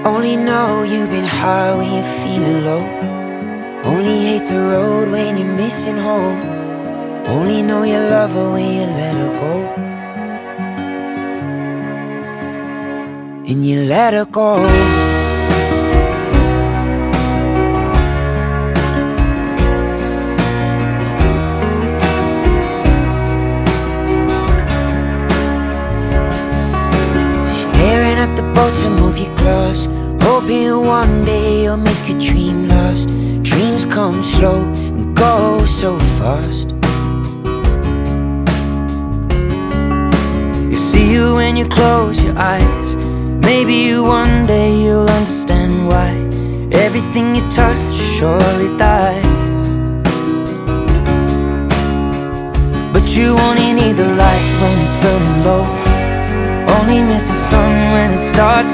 Only know you've been high when you're feeling low. Only hate the road when you're missing home. Only know you love her when you let her go. And you let her go. Staring at the bottom of your glass, hoping one day you'll make a dream last. Dreams come slow and go so fast. You see you when you close your eyes. Maybe one day you'll understand why everything you touch surely dies. But you only need the light when it's burning low. Only miss the sun when it starts